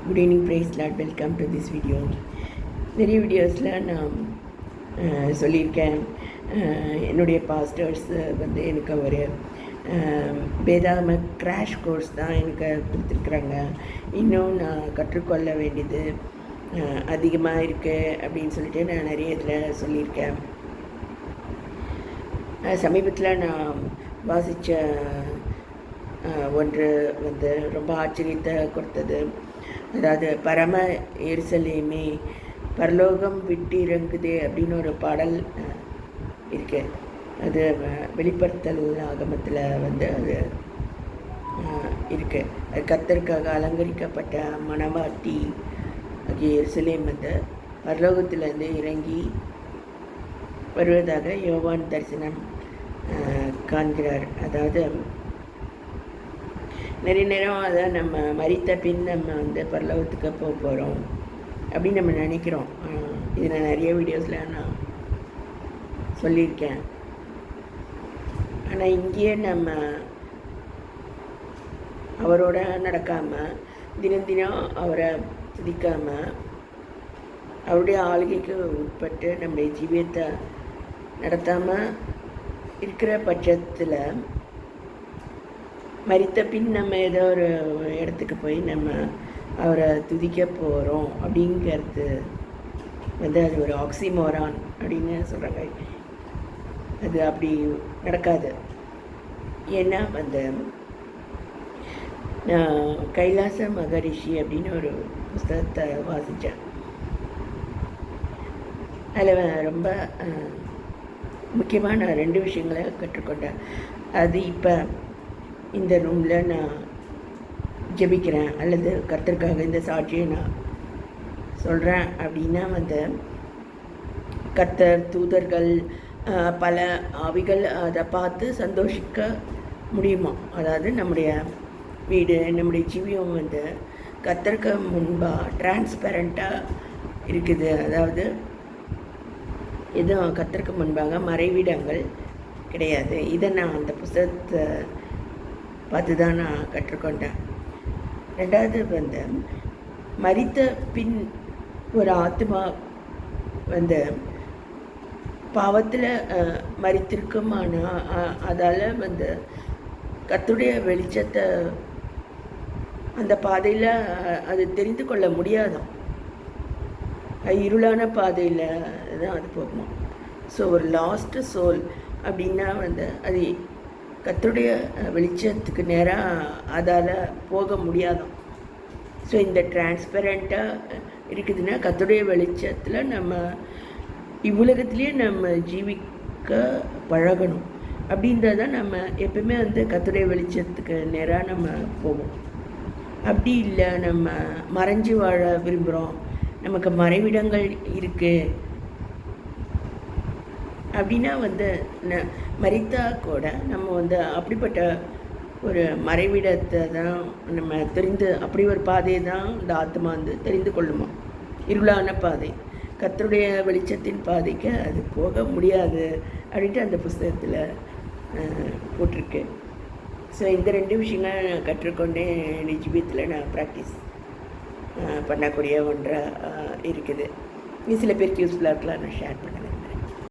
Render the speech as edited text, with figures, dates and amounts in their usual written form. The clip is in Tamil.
Good evening praise lord. Welcome to this video. நிறைய வீடியோஸில் நான் சொல்லியிருக்கேன். என்னுடைய பாஸ்டர்ஸ் வந்து எனக்கு ஒரு வேதாகம கிராஷ் கோர்ஸ் தான் எனக்கு கொடுத்துருக்குறாங்க. இன்னும் நான் கற்றுக்கொள்ள வேண்டியது அதிகமாக இருக்குது அப்படின்னு சொல்லிட்டு நான் நிறைய இதில் சொல்லியிருக்கேன். சமீபத்தில் நான் வாசித்த ஒன்று வந்து ரொம்ப ஆச்சரியத்தை கொடுத்தது. அதாவது பரம எருசலேமே பரலோகம் விட்டு இறங்குதே அப்படின்னு ஒரு பாடல் இருக்கு. அது வெளிப்படுத்தல் ஆகமத்தில் வந்து அது இருக்கு. அது கர்த்தருக்காக அலங்கரிக்கப்பட்ட மணவாட்டி ஆகிய எருசலேம் வந்து பரலோகத்திலேருந்து இறங்கி வருவதாக யோவான் தரிசனம் காண்கிறார். அதாவது நிறைய நேரம் அதை நம்ம மரித்த பின் நம்ம வந்து பரலோகத்துக்கு போக போகிறோம் அப்படின்னு நம்ம நினைக்கிறோம். இது நான் நிறைய வீடியோஸில் நான் சொல்லியிருக்கேன். ஆனால் இங்கேயே நம்ம அவரோட நடக்காமல் தினம் தினம் அவரை துதிக்காமல் அவருடைய ஆளுகைக்கு உட்பட்டு நம்முடைய ஜீவியத்தை நடத்தாமல் இருக்கிற பட்சத்தில் மரித்த பின் நம்ம ஏதோ ஒரு இடத்துக்கு போய் நம்ம அவரை துதிக்க போகிறோம் அப்படிங்கிறது வந்து அது ஒரு ஆக்சிமோரான் அப்படின்னு சொல்கிறாங்க. அது அப்படி நடக்காது. ஏன்னா வந்து நான் கைலாச மகரிஷி அப்படின்னு ஒரு புஸ்தகத்தை வாசித்தேன். அதில் ரொம்ப முக்கியமாக நான் 2 விஷயங்களை கற்றுக்கொண்டேன். அது இப்போ இந்த ரூமில் நான் ஜெபிக்கிறேன் அல்லது கர்த்தருக்காக இந்த சாட்சியை நான் சொல்கிறேன் அப்படின்னா வந்து கர்த்தர், தூதர்கள், பல ஆவிகள் அதை பார்த்து சந்தோஷிக்க முடியுமா? அதாவது நம்முடைய வீடு, நம்முடைய ஜீவியம் வந்து கர்த்தருக்கு முன்பாக டிரான்ஸ்பரண்ட்டாக இருக்குது. அதாவது எதுவும் கர்த்தருக்கு முன்பாக மறைவிடங்கள் கிடையாது. இதை நான் அந்த புத்தகத்தை பார்த்து தான் நான் கற்றுக்கொண்டேன். 2வது வந்து மரித்த பின் ஒரு ஆத்மா வந்து பாவத்தில் மரித்திருக்குமானால் அதால் வந்து கர்த்தருடைய வெளிச்சத்தை அந்த பாதையில் அது தெரிந்து கொள்ள முடியாதான். இருளான பாதையில் தான் அது போகுமா. ஸோ ஒரு லாஸ்ட் சோல் அப்படின்னா வந்து அது கர்த்தருடைய வெளிச்சத்துக்கு நேராக அதால் போக முடியாதான். ஸோ இந்த டிரான்ஸ்பரண்ட்டாக இருக்குதுன்னா கர்த்தருடைய வெளிச்சத்தில் நம்ம இவ்வுலகத்துலேயே நம்ம ஜீவிக்க பழகணும். அப்படின்றத நம்ம எப்பவுமே வந்து கர்த்தருடைய வெளிச்சத்துக்கு நேராக நம்ம போவோம். அப்படி இல்லை நம்ம மறைஞ்சு வாழ விரும்புகிறோம், நமக்கு மறைவிடங்கள் இருக்குது அப்படின்னா வந்து மரித்தா கூட நம்ம வந்து அப்படிப்பட்ட ஒரு மறைவிடத்தை தான் நம்ம அப்படி ஒரு பாதையை தான் இந்த ஆத்மா வந்து தெரிந்து கொள்ளுமா. இருளான பாதை, கர்த்தருடைய வெளிச்சத்தின் பாதைக்கு அது போக முடியாது அப்படின்ட்டு அந்த புஸ்தகத்தில் போட்டிருக்கு. ஸோ இந்த 2 விஷயங்கள் நான் கற்றுக்கொண்டே ஜீவியத்தில் நான் ப்ராக்டிஸ் பண்ணக்கூடிய ஒன்றாக இருக்குது. இது சில பேருக்கு யூஸ்ஃபுல்லாக இருக்கலாம், நான் ஷேர் பண்ணுறேன்.